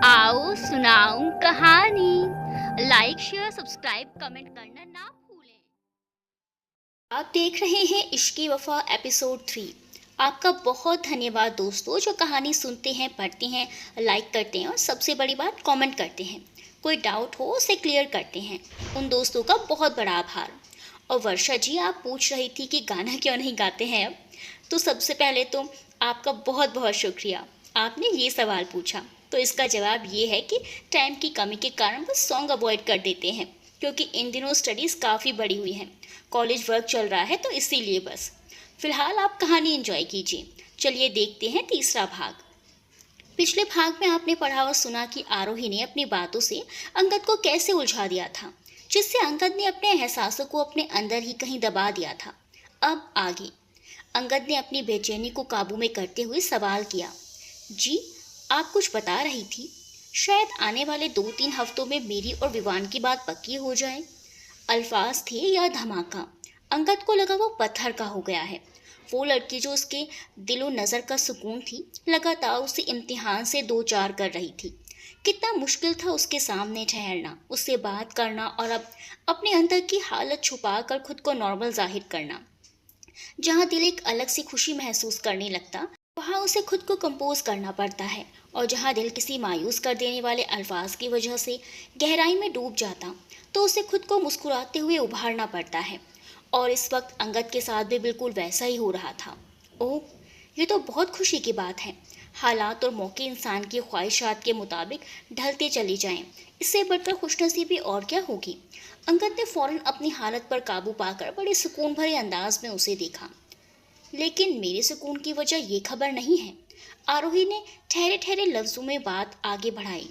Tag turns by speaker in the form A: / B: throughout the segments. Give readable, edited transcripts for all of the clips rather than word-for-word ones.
A: आओ सुनाऊं कहानी। लाइक शेयर सब्सक्राइब कमेंट करना ना भूलें। आप देख रहे हैं इश्क़ वफ़ा एपिसोड 3। आपका बहुत धन्यवाद दोस्तों, जो कहानी सुनते हैं, पढ़ते हैं, लाइक करते हैं और सबसे बड़ी बात कमेंट करते हैं। कोई डाउट हो उसे क्लियर करते हैं, उन दोस्तों का बहुत बड़ा आभार। और वर्षा जी, आप पूछ रही थी कि गाना क्यों नहीं गाते हैं अब। तो सबसे पहले तो आपका बहुत बहुत शुक्रिया, आपने ये सवाल पूछा। तो इसका जवाब ये है कि टाइम की कमी के कारण बस सॉन्ग अवॉइड कर देते हैं, क्योंकि इन दिनों स्टडीज़ काफ़ी बढ़ी हुई हैं, कॉलेज वर्क चल रहा है, तो इसीलिए बस। फिलहाल आप कहानी एंजॉय कीजिए। चलिए देखते हैं तीसरा भाग। पिछले भाग में आपने पढ़ा और सुना कि आरोही ने अपनी बातों से अंगद को कैसे उलझा दिया था, जिससे अंगद ने अपने एहसासों को अपने अंदर ही कहीं दबा दिया था। अब आगे अंगद ने अपनी बेचैनी को काबू में करते हुए सवाल किया, जी आप कुछ बता रही थी, शायद आने वाले 2-3 हफ्तों में मेरी और विवान की बात पक्की हो जाए। अल्फाज थे या धमाका, अंगद को लगा वो पत्थर का हो गया है। वो लड़की जो उसके दिलो नज़र का सुकून थी, लगातार उसे इम्तिहान से दो चार कर रही थी। कितना मुश्किल था उसके सामने ठहरना, उससे बात करना और अब अपने अंदर की हालत छुपा कर खुद को नॉर्मल जाहिर करना। जहाँ दिल एक अलग सी खुशी महसूस करने लगता, वहाँ उसे खुद को कंपोज करना पड़ता है। और जहाँ दिल किसी मायूस कर देने वाले अल्फाज की वजह से गहराई में डूब जाता, तो उसे खुद को मुस्कुराते हुए उभारना पड़ता है। और इस वक्त अंगद के साथ भी बिल्कुल वैसा ही हो रहा था। ओह, ये तो बहुत खुशी की बात है। हालात और मौके इंसान की ख्वाहिशात के मुताबिक ढलते चले जाएं, इससे बढ़कर खुशनसीबी और क्या होगी। अंगद ने फौरन अपनी हालत पर काबू पाकर बड़े सुकून भरे अंदाज में उसे देखा। लेकिन मेरे सुकून की वजह ये खबर नहीं है, आरोही ने ठहरे ठहरे लफ्जों में बात आगे बढ़ाई।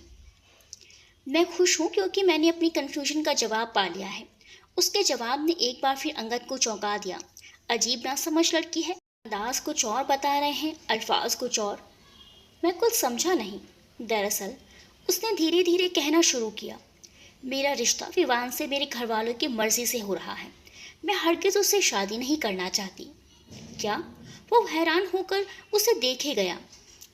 A: मैं खुश हूँ क्योंकि मैंने अपनी कन्फ्यूजन का जवाब पा लिया है। उसके जवाब ने एक बार फिर अंगद को चौंका दिया। अजीब नासमझ लड़की है, अंदाज कुछ और बता रहे हैं, अल्फाज कुछ और। मैं कुछ समझा नहीं। दरअसल उसने धीरे धीरे कहना शुरू किया, मेरा रिश्ता विवान से मेरे घर वालों की मर्जी से हो रहा है। मैं हरगिज उससे शादी नहीं करना चाहती। क्या? वो हैरान होकर उसे देखे गया।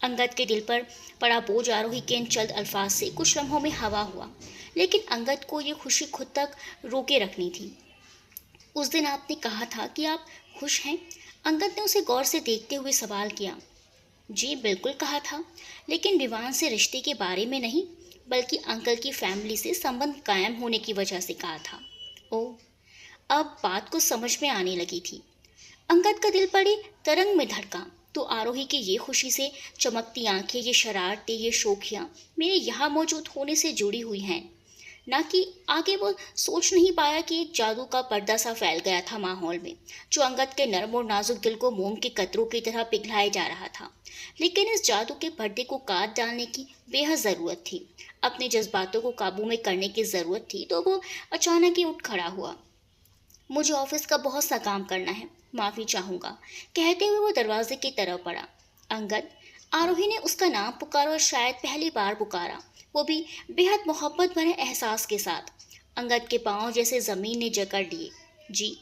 A: अंगद के दिल पर पड़ा बोझ आरोही के इन चंद अल्फाज से कुछ लम्हों में हवा हुआ, लेकिन अंगद को ये खुशी खुद तक रोके रखनी थी। उस दिन आपने कहा था कि आप खुश हैं। अंगद ने उसे गौर से देखते हुए सवाल किया। जी बिल्कुल कहा था, लेकिन विवान से रिश्ते के बारे में नहीं, बल्कि अंकल की फैमिली से संबंध कायम होने की वजह से कहा था। ओह, अब बात को समझ में आने लगी थी। अंगद का दिल बड़ी तरंग में धड़का। तो आरोही की ये खुशी से चमकती आंखें, ये शरारतें, ये शोखियाँ मेरे यहाँ मौजूद होने से जुड़ी हुई हैं। ना कि आगे वो सोच नहीं पाया कि एक जादू का पर्दा सा फैल गया था माहौल में, जो अंगद के नर्म और नाजुक दिल को मोम के कतरों की तरह पिघलाए जा रहा था। लेकिन इस जादू के पर्दे को काट डालने की बेहद ज़रूरत थी। अपने जज्बातों को काबू में करने की ज़रूरत थी। तो वो अचानक ही उठ खड़ा हुआ। मुझे ऑफिस का बहुत सा काम करना है, माफ़ी चाहूँगा, कहते हुए वो दरवाजे की तरफ बढ़ा। अंगद, आरोही ने उसका नाम पुकारा, और शायद पहली बार पुकारा, वो भी बेहद मोहब्बत भरे एहसास के साथ। अंगद के पांव जैसे ज़मीन ने जकड़ लिए। जी,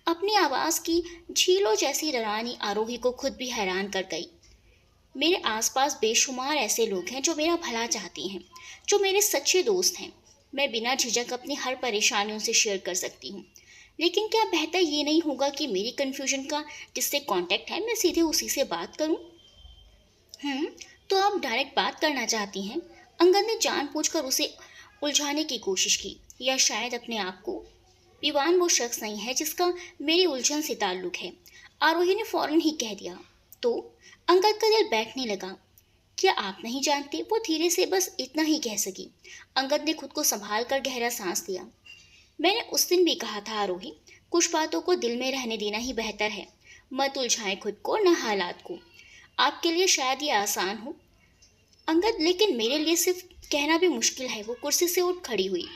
A: अपनी आवाज़ की झीलों जैसी रड़ानी आरोही को खुद भी हैरान कर गई। मेरे आसपास बेशुमार ऐसे लोग हैं जो मेरा भला चाहती हैं, जो मेरे सच्चे दोस्त हैं। मैं बिना झिझक अपनी हर परेशानी उनसे शेयर कर सकती हूँ। लेकिन क्या बेहतर ये नहीं होगा कि मेरी कन्फ्यूजन का जिससे कांटेक्ट है, मैं सीधे उसी से बात करूं? हम्म, तो आप डायरेक्ट बात करना चाहती हैं? अंगद ने जानबूझकर उसे उलझाने की कोशिश की, या शायद अपने आप को। विवान वो शख्स नहीं है जिसका मेरी उलझन से ताल्लुक है, आरोही ने फौरन ही कह दिया। तो अंगद का दिल बैठने लगा। क्या आप नहीं जानते? वो धीरे से बस इतना ही कह सकी। अंगद ने खुद को संभाल कर गहरा सांस लिया। मैंने उस दिन भी कहा था आरोही, कुछ बातों को दिल में रहने देना ही बेहतर है। मत उलझाएं खुद को न हालात को। आपके लिए शायद ये आसान हो अंगद, लेकिन मेरे लिए सिर्फ कहना भी मुश्किल है। वो कुर्सी से उठ खड़ी हुई।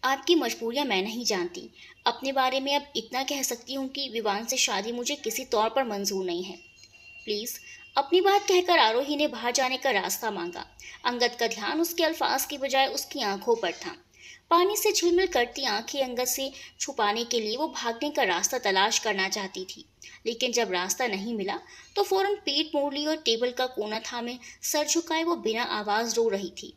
A: आपकी मजबूरियां मैं नहीं जानती। अपने बारे में अब इतना कह सकती हूँ कि विवान से शादी मुझे किसी तौर पर मंजूर नहीं है। प्लीज़, अपनी बात कहकर आरोही ने बाहर जाने का रास्ता मांगा। अंगद का ध्यान उसके अल्फाज की बजाय उसकी आंखों पर था। पानी से झिलमिल करती आंखें अंगद से छुपाने के लिए वो भागने का रास्ता तलाश करना चाहती थी। लेकिन जब रास्ता नहीं मिला तो फौरन पीठ मोड़ ली और टेबल का कोना थामे सर झुकाए वो बिना आवाज रो रही थी।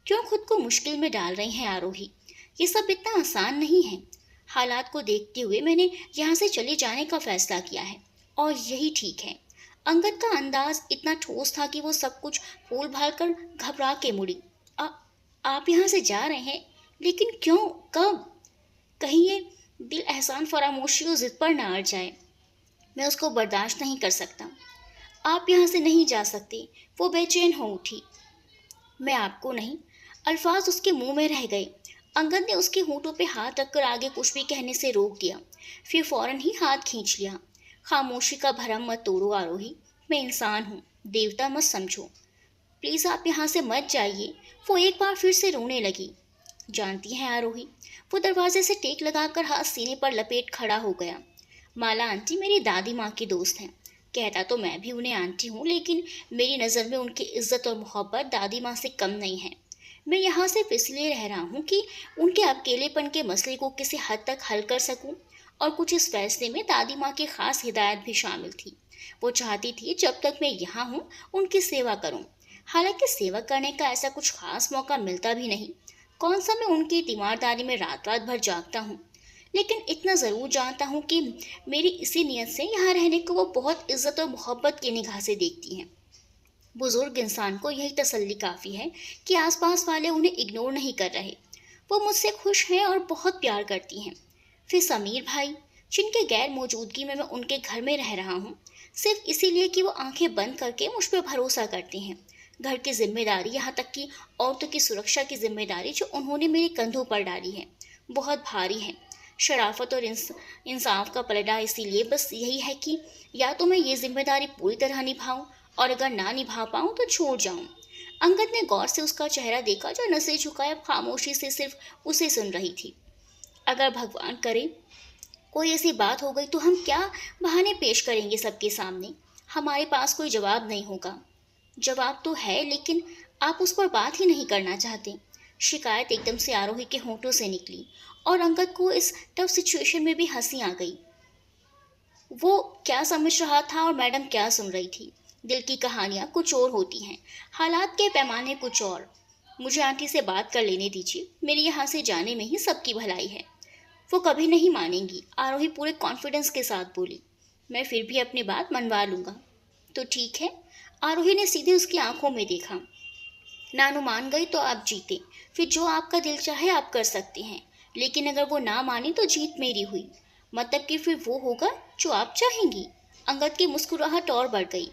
A: क्यों खुद को मुश्किल में डाल रही हैं आरोही? ये सब इतना आसान नहीं है। हालात को देखते हुए मैंने यहाँ से चले जाने का फैसला किया है और यही ठीक है। अंगद का अंदाज इतना ठोस था कि वो सब कुछ भूल भाल कर घबरा के मुड़ी। आप यहाँ से जा रहे हैं, लेकिन क्यों, कब? कहीं ये दिल एहसान फरामोशी और जिद पर न अड़ जाए। मैं उसको बर्दाश्त नहीं कर सकता। आप यहाँ से नहीं जा सकते। वो बेचैन हो उठी। मैं आपको नहीं। अल्फाज उसके मुंह में रह गए। अंगद ने उसके होठों पे हाथ रखकर आगे कुछ भी कहने से रोक दिया, फिर फौरन ही हाथ खींच लिया। खामोशी का भरम मत तोड़ो आरोही, मैं इंसान हूँ, देवता मत समझो। प्लीज़ आप यहाँ से मत जाइए। वो एक बार फिर से रोने लगी। जानती हैं आरोही, वो दरवाजे से टेक लगाकर हाथ सीने पर लपेट खड़ा हो गया। माला आंटी मेरी दादी माँ की दोस्त हैं। कहता तो मैं भी उन्हें आंटी हूँ, लेकिन मेरी नज़र में उनकी इज्जत और मोहब्बत दादी माँ से कम नहीं है। मैं यहाँ सिर्फ इसलिए रह रहा हूँ कि उनके अकेलेपन के मसले को किसी हद तक हल कर सकूँ, और कुछ इस फैसले में दादी माँ की खास हिदायत भी शामिल थी। वो चाहती थी जब तक मैं यहाँ हूँ उनकी सेवा करूँ। हालांकि सेवा करने का ऐसा कुछ खास मौका मिलता भी नहीं। कौन सा मैं उनकी तीमारदारी में रात रात भर जागता हूँ। लेकिन इतना ज़रूर जानता हूँ कि मेरी इसी नियत से यहाँ रहने को वो बहुत इज्जत और मोहब्बत की निगाह से देखती हैं। बुजुर्ग इंसान को यही तसल्ली काफ़ी है कि आसपास वाले उन्हें इग्नोर नहीं कर रहे। वो मुझसे खुश हैं और बहुत प्यार करती हैं। फिर समीर भाई, जिनके गैर मौजूदगी में मैं उनके घर में रह रहा हूँ, सिर्फ इसीलिए कि वो आंखें बंद करके मुझ पर भरोसा करते हैं। घर की जिम्मेदारी, यहाँ तक कि औरतों की सुरक्षा की जिम्मेदारी जो उन्होंने मेरे कंधों पर डाली है, बहुत भारी है। शराफत और इंसाफ का पलड़ा इसीलिए बस यही है कि या तो मैं ये जिम्मेदारी पूरी तरह निभाऊं, और अगर ना निभा पाऊं तो छोड़ जाऊं। अंगद ने गौर से उसका चेहरा देखा, जो नसें झुकाए अब खामोशी से सिर्फ उसे सुन रही थी। अगर भगवान करे कोई ऐसी बात हो गई तो हम क्या बहाने पेश करेंगे सबके सामने? हमारे पास कोई जवाब नहीं होगा। जवाब तो है, लेकिन आप उस पर बात ही नहीं करना चाहते। शिकायत एकदम से आरोही के होंठों से निकली और अंगद को इस टफ सिचुएशन में भी हंसी आ गई। वो क्या समझ रहा था और मैडम क्या सुन रही थी? दिल की कहानियाँ कुछ और होती हैं, हालात के पैमाने कुछ और। मुझे आंटी से बात कर लेने दीजिए, मेरे यहाँ से जाने में ही सबकी भलाई है। वो कभी नहीं मानेंगी, आरोही पूरे कॉन्फिडेंस के साथ बोली। मैं फिर भी अपनी बात मनवा लूँगा। तो ठीक है। आरोही ने सीधे उसकी आंखों में देखा। नानू मान गई तो आप जीते, फिर जो आपका दिल चाहे आप कर सकते हैं। लेकिन अगर वो ना मानी तो जीत मेरी हुई। मतलब कि फिर वो होगा जो आप चाहेंगी। अंगद की मुस्कुराहट और बढ़ गई।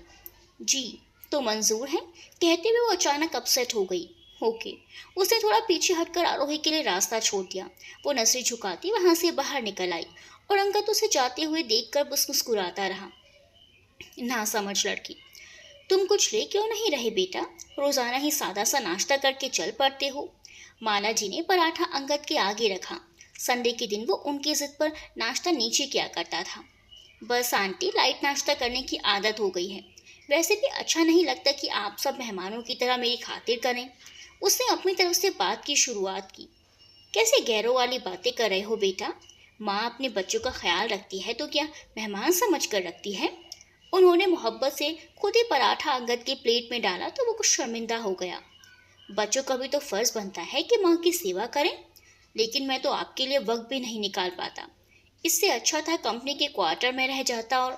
A: जी तो मंजूर है, कहते हुए वो अचानक अपसेट हो गई। ओके। उसने थोड़ा पीछे हटकर आरोही के लिए रास्ता छोड़ दिया। वो नजरें झुकाती वहां से बाहर निकल आई और अंगद उसे जाते हुए देखकर बस मुस्कुराता रहा। ना समझ लड़की, तुम कुछ ले क्यों नहीं रहे बेटा? रोजाना ही सादा सा नाश्ता करके चल पड़ते हो। माला जी ने पराठा अंगद के आगे रखा। संडे के दिन वो उनकी जिद पर नाश्ता नीचे किया करता था। बस आंटी, लाइट नाश्ता करने की आदत हो गई है। वैसे भी अच्छा नहीं लगता कि आप सब मेहमानों की तरह मेरी खातिर करें। उसने अपनी तरफ से बात की शुरुआत की। कैसे गैरों वाली बातें कर रहे हो बेटा? माँ अपने बच्चों का ख्याल रखती है तो क्या मेहमान समझ कर रखती है? उन्होंने मोहब्बत से खुद ही पराठा अंगद की प्लेट में डाला तो वो कुछ शर्मिंदा हो गया। बच्चों का भी तो फर्ज बनता है कि माँ की सेवा करें, लेकिन मैं तो आपके लिए वक्त भी नहीं निकाल पाता। इससे अच्छा था कंपनी के क्वार्टर में रह जाता। और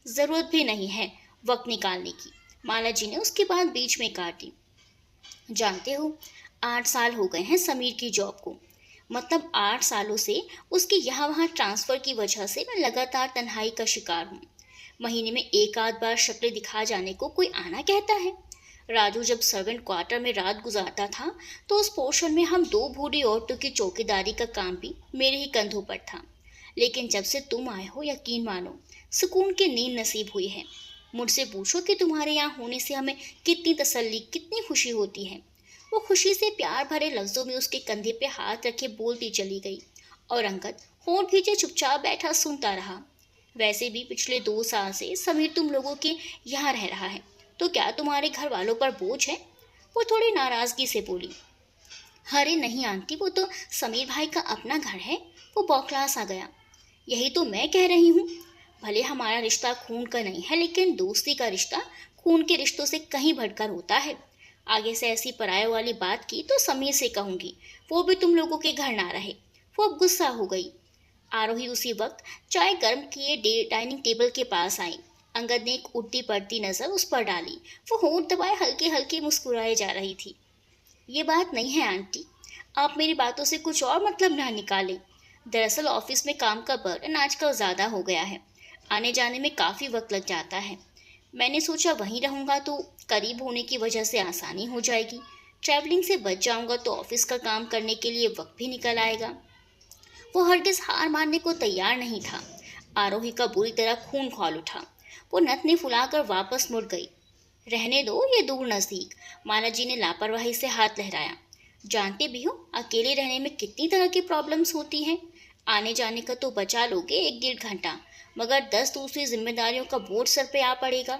A: ज़रूरत भी नहीं है वक्त निकालने की, माला जी ने उसकी बात बीच में काट दी। जानते हो, 8 साल हो गए हैं समीर की जॉब को। मतलब 8 सालों से उसके यहाँ वहाँ ट्रांसफ़र की वजह से मैं लगातार तन्हाई का शिकार हूँ। महीने में एक आध बार शक्ल दिखा जाने को कोई आना कहता है। राजू जब सर्वेंट क्वार्टर में रात गुजारता था तो उस पोर्शन में हम 2 बूढ़ी औरतों की चौकीदारी का काम भी मेरे ही कंधों पर था। लेकिन जब से तुम आए हो, यकीन मानो सुकून की नींद नसीब हुई है। मुझसे पूछो कि तुम्हारे यहाँ होने से हमें कितनी तसल्ली, कितनी खुशी होती है। वो खुशी से प्यार भरे लफ्जों में उसके कंधे पे हाथ रखे बोलती चली गई और अंगद होंठ भींचे चुपचाप बैठा सुनता रहा। वैसे भी पिछले 2 साल से समीर तुम लोगों के यहाँ रह रहा है, तो क्या तुम्हारे घर वालों पर बोझ है? वो थोड़ी नाराजगी से बोली। अरे नहीं आंटी, वो तो समीर भाई का अपना घर है। वो बौखला सा गया। यही तो मैं कह रही हूँ। भले हमारा रिश्ता खून का नहीं है, लेकिन दोस्ती का रिश्ता खून के रिश्तों से कहीं बढ़कर होता है। आगे से ऐसी परायों वाली बात की तो समीर से कहूंगी, वो भी तुम लोगों के घर ना रहे। वो अब गुस्सा हो गई। आरोही उसी वक्त चाय गर्म किए डाइनिंग टेबल के पास आई। अंगद ने एक उड़ती पड़ती नजर उस पर डाली। वो होंठ दबाए हल्के हल्के मुस्कुराए जा रही थी। ये बात नहीं है आंटी, आप मेरी बातों से कुछ और मतलब ना निकालें। दरअसल ऑफिस में काम का बर्डन आजकल ज़्यादा हो गया है, आने जाने में काफ़ी वक्त लग जाता है। मैंने सोचा वहीं रहूँगा तो करीब होने की वजह से आसानी हो जाएगी। ट्रैवलिंग से बच जाऊँगा तो ऑफिस का काम करने के लिए वक्त भी निकल आएगा। वो हरगिज हार मानने को तैयार नहीं था। आरोही का बुरी तरह खून खौल उठा। वो नथनी फुलाकर वापस मुड़ गई। रहने दो, ये दूर नजदीक। माला जी ने लापरवाही से हाथ लहराया। जानते भी हो अकेले रहने में कितनी तरह की प्रॉब्लम्स होती हैं। आने जाने का तो बचा लोगे 1-1.5 घंटा, मगर 10 दूसरी जिम्मेदारियों का बोझ सर पे आ पड़ेगा।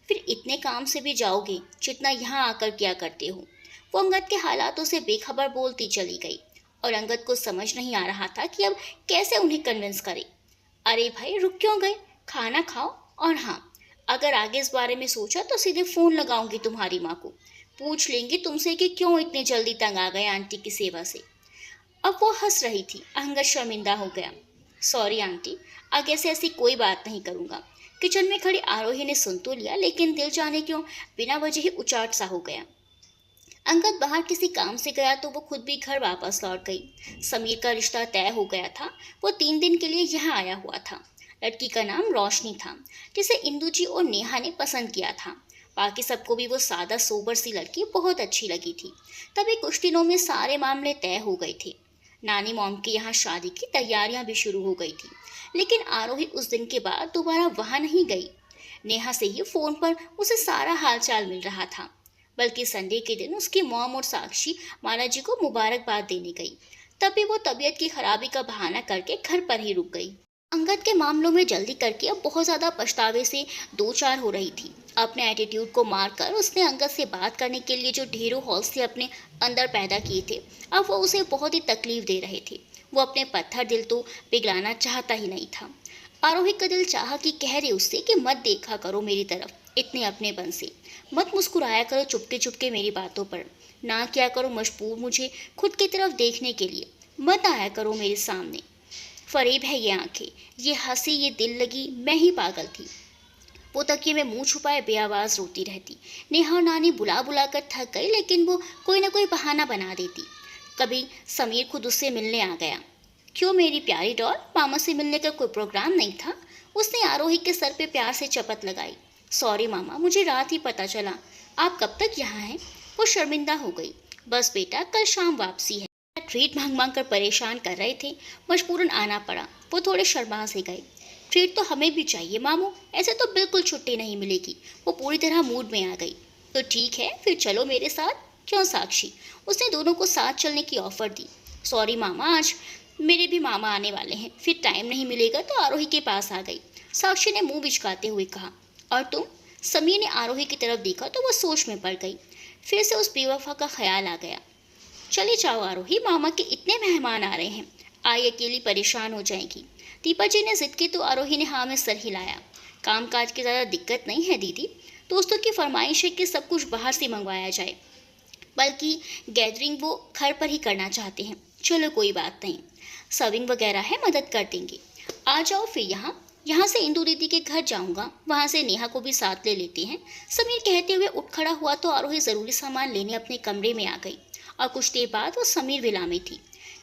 A: फिर इतने काम से भी जाओगे जितना यहाँ आकर क्या करते हो। वो अंगद के हालातों से बेखबर बोलती चली गई और अंगद को समझ नहीं आ रहा था कि अब कैसे उन्हें कन्विंस करे। अरे भाई रुक क्यों गए, खाना खाओ। और हाँ, अगर आगे इस बारे में सोचा तो सीधे फ़ोन लगाऊंगी तुम्हारी माँ को। पूछ लेंगी तुमसे कि क्यों इतने जल्दी तंग आ गए आंटी की सेवा से। अब वो हंस रही थी। अंगद शर्मिंदा हो गया। सॉरी आंटी, आगे से ऐसी कोई बात नहीं करूँगा। किचन में खड़ी आरोही ने सुन तो लिया, लेकिन दिल जाने क्यों बिना वजह ही उचाट सा हो गया। अंगद बाहर किसी काम से गया तो वो खुद भी घर वापस लौट गई। समीर का रिश्ता तय हो गया था। वो 3 दिन के लिए यहाँ आया हुआ था। लड़की का नाम रोशनी था, जिसे इंदु जी और नेहा ने पसंद किया था। बाकी सबको भी वो सादा सोबर सी लड़की बहुत अच्छी लगी थी। तभी कुछ दिनों में सारे मामले तय हो गए थे। नानी मॉम के यहाँ शादी की तैयारियां भी शुरू हो गई थी, लेकिन आरोही उस दिन के बाद दोबारा वहां नहीं गई। नेहा से ही फोन पर उसे सारा हालचाल मिल रहा था। बल्कि संडे के दिन उसकी मॉम और साक्षी माला जी को मुबारकबाद देने गई। तभी वो तबीयत की खराबी का बहाना करके घर पर ही रुक गई। अंगद के मामलों में जल्दी करके अब बहुत ज़्यादा पछतावे से दो चार हो रही थी। अपने एटीट्यूड को मारकर उसने अंगद से बात करने के लिए जो ढेरों हौसले अपने अंदर पैदा किए थे, अब वो उसे बहुत ही तकलीफ दे रहे थे। वो अपने पत्थर दिल तो पिघलाना चाहता ही नहीं था। आरोही का दिल चाहा कि कह रहे उससे कि मत देखा करो मेरी तरफ इतने अपनेपन से, मत मुस्कुराया करो चुपके चुपके मेरी बातों पर, ना किया करो मजबूर मुझे खुद की तरफ देखने के लिए, मत आया करो मेरे सामने। फरेब है ये आंखें, ये हंसी, ये दिल लगी, मैं ही पागल थी। वो तकिए में मुंह छुपाए बेआवाज रोती रहती। नेहा और नानी बुला बुला कर थक गई, लेकिन वो कोई ना कोई बहाना बना देती। कभी समीर खुद उससे मिलने आ गया। क्यों मेरी प्यारी डॉल, मामा से मिलने का कोई प्रोग्राम नहीं था? उसने आरोही के सर पे प्यार से चपत लगाई। सॉरी मामा, मुझे रात ही पता चला। आप कब तक यहाँ हैं? वो शर्मिंदा हो गई। बस बेटा, कल शाम वापसी है। ट्रीट मांग मांग कर परेशान कर रहे थे, मजबूरन आना पड़ा। वो थोड़े शर्मा से गए। ट्रीट तो हमें भी चाहिए मामू, ऐसे तो बिल्कुल छुट्टी नहीं मिलेगी। वो पूरी तरह मूड में आ गई। तो ठीक है, फिर चलो मेरे साथ। क्यों साक्षी? उसने दोनों को साथ चलने की ऑफर दी। सॉरी मामा, आज मेरे भी मामा आने वाले हैं, फिर टाइम नहीं मिलेगा। तो आरोही के पास आ गई। साक्षी ने मुंह बिचकाते हुए कहा, और तुम? समीर ने आरोही की तरफ देखा तो वह सोच में पड़ गई। फिर से उस बेवफा का ख्याल आ गया। चले जाओ आरोही, मामा के इतने मेहमान आ रहे हैं, आई अकेली परेशान हो जाएगी। दीपा जी ने जिद की तो आरोही ने हाँ में सर हिलाया। काम काज की ज़्यादा दिक्कत नहीं है दीदी, दोस्तों की फरमाइश है कि सब कुछ बाहर से मंगवाया जाए, बल्कि गैदरिंग वो घर पर ही करना चाहते हैं। चलो कोई बात नहीं, सर्विंग वगैरह है, मदद कर देंगे। आ जाओ फिर यहाँ से इंदु दीदी के घर जाऊंगा, वहाँ से नेहा को भी साथ ले लेते हैं। समीर कहते हुए उठ खड़ा हुआ तो आरोही ज़रूरी सामान लेने अपने कमरे में आ गई। और कुछ देर बाद वो समीर विला में थी।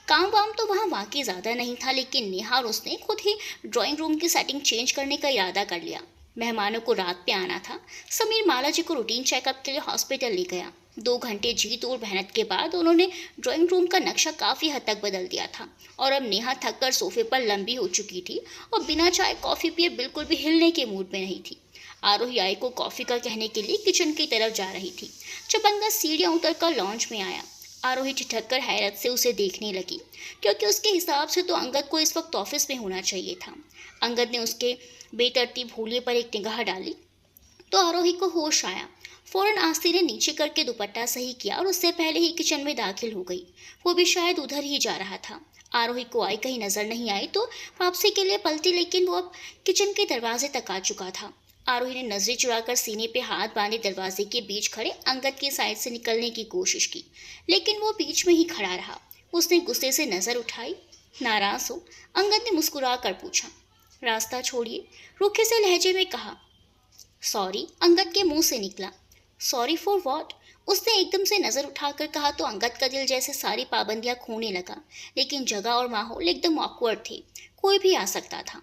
A: काम वाम तो वहाँ वाकई ज़्यादा नहीं था, लेकिन नेहा और उसने खुद ही ड्राइंग रूम की सेटिंग चेंज करने का इरादा कर लिया। मेहमानों को रात पे आना था। समीर माला जी को रूटीन चेकअप के लिए हॉस्पिटल ले गया। 2 घंटे जी तोड़ मेहनत के बाद उन्होंने ड्राइंग रूम का नक्शा काफ़ी हद तक बदल दिया था। और अब नेहा थक कर सोफे पर लंबी हो चुकी थी और बिना चाय कॉफ़ी पिए बिल्कुल भी हिलने के मूड में नहीं थी। आरोही आई को कॉफ़ी का कहने के लिए किचन की तरफ जा रही थी जब अंगद सीढ़ियाँ उतर कर लॉन्च में आया। आरोही ठिठक कर हैरत से उसे देखने लगी, क्योंकि उसके हिसाब से तो अंगद को इस वक्त ऑफिस में होना चाहिए था। अंगद ने उसके बेतरतीब हुलिये पर एक निगाह डाली तो आरोही को होश आया। फौरन आस्ती ने नीचे करके दुपट्टा सही किया और उससे पहले ही किचन में दाखिल हो गई। वो भी शायद उधर ही जा रहा था। आरोही को आई कहीं नजर नहीं आई तो वापसी के लिए पलटी, लेकिन वो अब किचन के दरवाजे तक आ चुका था। आरोही ने नजरें चुराकर सीने पे हाथ बांधे दरवाजे के बीच खड़े अंगद की साइड से निकलने की कोशिश की, लेकिन वो बीच में ही खड़ा रहा। उसने गुस्से से नजर उठाई। नाराज हो? अंगद ने मुस्कुरा कर पूछा। रास्ता छोड़िए, रूखे से लहजे में कहा। सॉरी, अंगद के मुंह से निकला। Sorry for what? उसने एकदम से नजर उठाकर कहा तो अंगद का दिल जैसे सारी पाबंदियां खोने लगा, लेकिन जगह और माहौल एकदम ऑकवर्ड थे, कोई भी आ सकता था।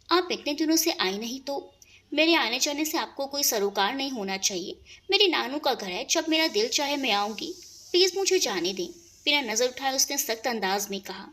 A: आप इतने दिनों से आई नहीं तो? मेरे आने जाने से आपको कोई सरोकार नहीं होना चाहिए। मेरी नानू का घर है, जब मेरा दिल चाहे मैं आऊंगी। प्लीज मुझे जाने दें, बिना नजर उठाए उसने सख्त अंदाज में कहा।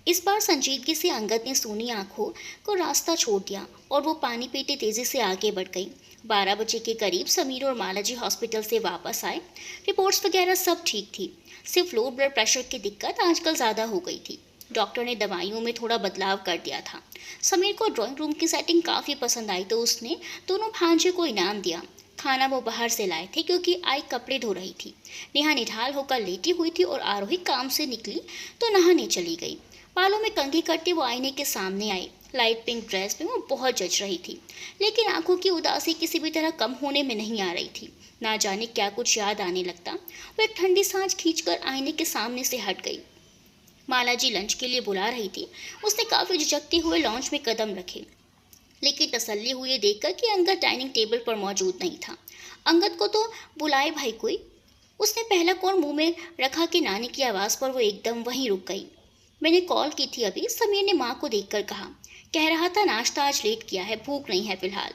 A: इस बार संजीदगी से अंगद ने सूनी आंखों को रास्ता छोड़ दिया और वो पानी पीते तेजी से आगे बढ़ गई। 12 बजे के करीब समीर और मालाजी हॉस्पिटल से वापस आए। रिपोर्ट्स वगैरह सब ठीक थी, सिर्फ लो ब्लड प्रेशर की दिक्कत आजकल ज़्यादा हो गई थी। डॉक्टर ने दवाइयों में थोड़ा बदलाव कर दिया था। समीर को ड्राइंग रूम की सेटिंग काफ़ी पसंद आई तो उसने दोनों भांजे को इनाम दिया। खाना वो बाहर से लाए थे क्योंकि आई कपड़े धो रही थी। नेहा निढाल होकर लेटी हुई थी और आरोही काम से निकली तो नहाने चली गई। बालों में कंघी करते वो आईने के सामने आई। लाइट पिंक ड्रेस में वो बहुत जच रही थी, लेकिन आंखों की उदासी किसी भी तरह कम होने में नहीं आ रही थी। ना जाने क्या कुछ याद आने लगता। वो एक ठंडी सांस खींचकर आईने के सामने से हट गई। मालाजी लंच के लिए बुला रही थी। उसने काफी झिझकते हुए लॉन्च में कदम रखे, लेकिन तसल्ली हुई देखकर कि अंगद डाइनिंग टेबल पर मौजूद नहीं था। अंगद को तो बुलाए भाई कोई। उसने पहला कौन मुंह में रखा कि नानी की आवाज़ पर वो एकदम वहीं रुक गई। मैंने कॉल की थी अभी, समीर ने माँ को देखकर कहा। कह रहा था नाश्ता आज लेट किया है, भूख नहीं है फिलहाल।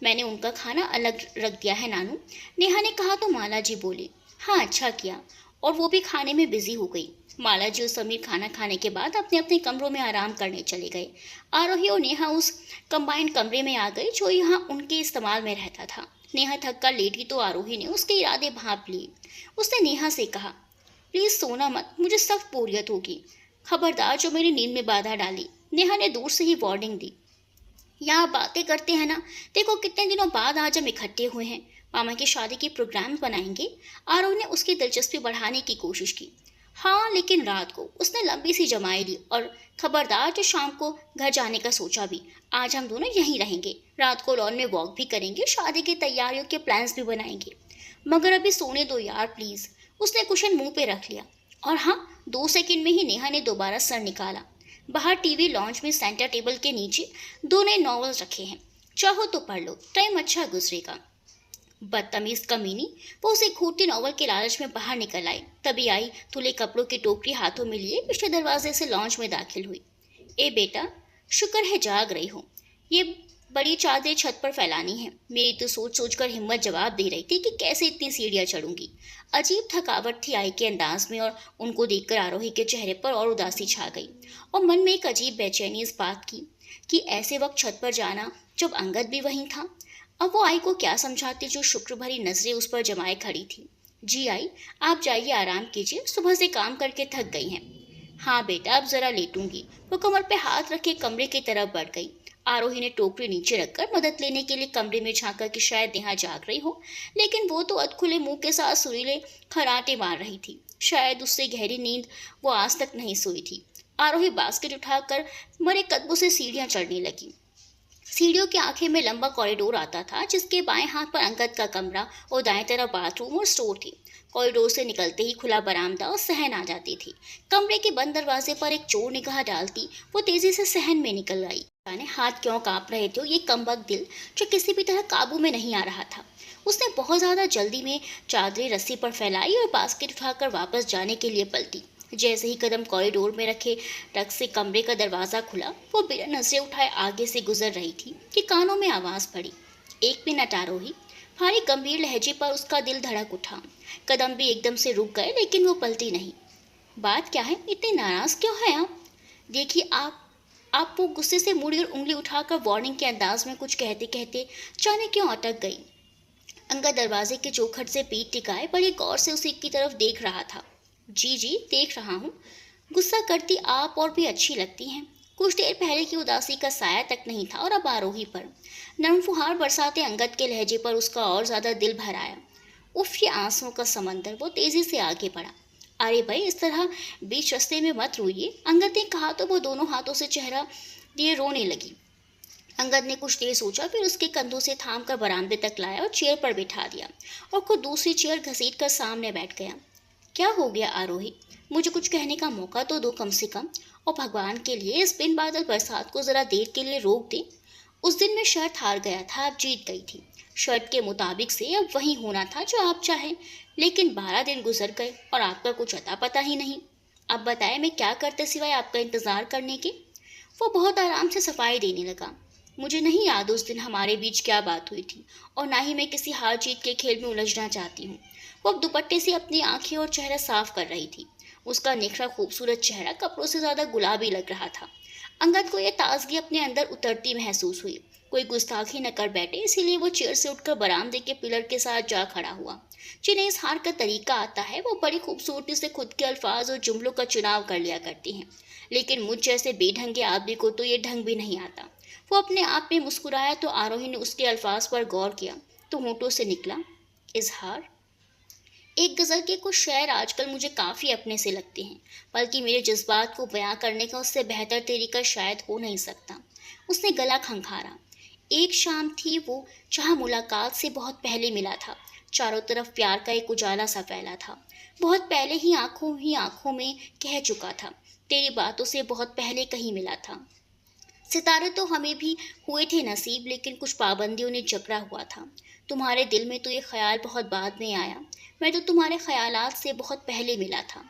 A: मैंने उनका खाना अलग रख दिया है नानू, नेहा ने कहा तो मालाजी बोली। हाँ अच्छा किया, और वो भी खाने में बिजी हो गई। मालाजी और समीर खाना खाने के बाद अपने अपने कमरों में आराम करने चले गए। आरोही और नेहा उस कंबाइंड कमरे में आ गई जो यहाँ उनके इस्तेमाल में रहता था। नेहा थक कर लेटी तो आरोही ने उसके इरादे भांप लिए। उसने नेहा से कहा, प्लीज सोना मत, मुझे सख्त बोरियत होगी। खबरदार जो मेरी नींद में बाधा डाली, नेहा ने दूर से ही वार्निंग दी। यहाँ बातें करते हैं ना, देखो कितने दिनों बाद आज हम इकट्ठे हुए हैं, मामा की शादी के प्रोग्राम बनाएंगे। आरव ने उसकी दिलचस्पी बढ़ाने की कोशिश की। हाँ लेकिन रात को, उसने लंबी सी जमाई ली। और खबरदार जो शाम को घर जाने का सोचा भी, आज हम दोनों यहीं रहेंगे, रात को लॉन में वॉक भी करेंगे, शादी की तैयारियों के प्लान्स भी बनाएंगे। मगर अभी सोने दो यार प्लीज। उसने कुशन मुंह पे रख लिया। और हाँ, 2 सेकंड में ही नेहा ने दोबारा सर निकाला। बाहर टीवी लॉन्च में सेंटर टेबल के नीचे 2 नए नॉवेल्स रखे हैं, चाहो तो पढ़ लो, टाइम अच्छा गुजरेगा। बदतमीज कमीनी, वो उसे घूरती नॉवल के लालच में बाहर निकल आई। तभी आई धुले कपड़ों की टोकरी हाथों में लिए पिछले दरवाजे से लॉन्च में दाखिल हुई। ए बेटा, शुक्र है जाग रही हो। ये बड़ी चादरें छत पर फैलानी है। मेरी तो सोच सोच कर हिम्मत जवाब दे रही थी कि कैसे इतनी सीढ़ियाँ चढ़ूंगी। अजीब थकावट थी आई के अंदाज में, और उनको देखकर आरोही के चेहरे पर और उदासी छा गई। और मन में एक अजीब बेचैनी इस बात की कि ऐसे वक्त छत पर जाना जब अंगद भी वहीं था। अब वो आई को क्या समझाती जो शुक्र भरी नजरें उस पर जमाए खड़ी थी। जी आई, आप जाइए आराम कीजिए, सुबह से काम करके थक गई हैं। हाँ बेटा, अब जरा लेटूंगी। वो कमर पे हाथ रखे कमरे की तरफ बढ़ गई। आरोही ने टोकरी नीचे रखकर मदद लेने के लिए कमरे में झांका कि शायद नेहा जाग रही हो, लेकिन वो तो अधखुले मुंह के साथ सुरीले खराटे मार रही थी। शायद उससे गहरी नींद वो आज तक नहीं सोई थी। आरोही बास्केट उठाकर मरे कदमों से सीढ़ियां चढ़ने लगी। सीढ़ियों के आखिर में लंबा कॉरिडोर आता था, जिसके बाएं हाथ पर अंगद का कमरा और दाएं तरफ बाथरूम और स्टोर थी। कॉरिडोर से निकलते ही खुला बरामदा और सहन आ जाती थी। कमरे के बंद दरवाजे पर एक चोर निगाह डालती वो तेजी से सहन में निकल आई। जाने हाथ क्यों कांप रहे थे ये कमबख्त दिल, जो किसी भी तरह काबू में नहीं आ रहा था। उसने बहुत ज्यादा जल्दी में चादरें रस्सी पर फैलाई और बास्केट उठाकर वापस जाने के लिए पलटी। जैसे ही कदम कॉरिडोर में रखे रख से कमरे का दरवाजा खुला, वो बिना नजरें उठाए आगे से गुजर रही थी कि कानों में आवाज पड़ी। 1 मिनट आरोही। भारी गंभीर लहजे पर उसका दिल धड़क उठा। कदम भी एकदम से रुक गए, लेकिन वो पलटी नहीं। बात क्या है, इतने नाराज क्यों हैं आप? देखिए आप वो गुस्से से मुड़ी और उंगली उठाकर वार्निंग के अंदाज में कुछ कहते कहते जाने क्यों अटक गई। अंगद दरवाजे के चौखट से पीठ टिकाए बड़ी गौर से उसी की तरफ देख रहा था। जी जी देख रहा हूँ। गुस्सा करती आप और भी अच्छी लगती हैं। कुछ देर पहले की उदासी का साया तक नहीं था और अब आरोही पर नरम फुहार बरसाते अंगद के लहजे पर उसका और ज्यादा दिल भर आया। उफ, ये आंसुओं का समंदर। वो तेजी से आगे बढ़ा। अरे भाई, इस तरह बीच रास्ते में मत रोइए, अंगद ने कहा तो वो दोनों हाथों से चेहरा लिए रोने लगी। अंगद ने कुछ देर सोचा, फिर उसके कंधों से थाम कर बरामदे तक लाया और चेयर पर बिठा दिया और खुद दूसरी चेयर घसीट कर सामने बैठ गया। क्या हो गया आरोही? मुझे कुछ कहने का मौका तो दो कम से कम, और भगवान के लिए इस बिन बादल बरसात को जरा देर के लिए रोक दे। उस दिन मैं शर्त हार गया था, अब जीत गई थी। शर्त के मुताबिक से अब वही होना था जो आप चाहें, लेकिन 12 दिन गुजर गए और आपका कुछ अता पता ही नहीं। अब बताए मैं क्या करते सिवाय आपका इंतजार करने के। वो बहुत आराम से सफाई देने लगा। मुझे नहीं याद उस दिन हमारे बीच क्या बात हुई थी, और ना ही मैं किसी हार जीत के खेल में उलझना चाहती हूँ। वो अब दुपट्टे से अपनी आंखें और चेहरा साफ कर रही थी। उसका निखरा खूबसूरत चेहरा कपड़ों से ज्यादा गुलाबी लग रहा था। अंगद को यह ताजगी अपने अंदर उतरती महसूस हुई। कोई गुस्ताखी न कर बैठे, इसीलिए वो चेयर से उठकर बरामदे के पिलर के साथ जा खड़ा हुआ। जिन्हें इस हार का तरीका आता है, वो बड़ी खूबसूरती से खुद के अल्फाज और जुमलों का चुनाव कर लिया करती हैं, लेकिन मुझ जैसे बेढंगे आदमी को तो ये ढंग भी नहीं आता। वो अपने आप में मुस्कुराया तो आरोही ने उसके अल्फाज पर गौर किया तो होंठों से निकला, इजहार। एक गज़ल के कुछ शेर आजकल मुझे काफ़ी अपने से लगते हैं, बल्कि मेरे जज्बात को बयां करने का उससे बेहतर तरीका शायद हो नहीं सकता। उसने गला खंखारा। एक शाम थी वो, जहाँ मुलाकात से बहुत पहले मिला था। चारों तरफ प्यार का एक उजाला सा फैला था। बहुत पहले ही आंखों में कह चुका था, तेरी बातों से बहुत पहले कहीं मिला था। सितारे तो हमें भी हुए थे नसीब, लेकिन कुछ पाबंदियों ने जकड़ा हुआ था। तुम्हारे दिल में तो ये ख्याल बहुत बाद में आया, मैं तो तुम्हारे ख्यालात से बहुत पहले मिला था।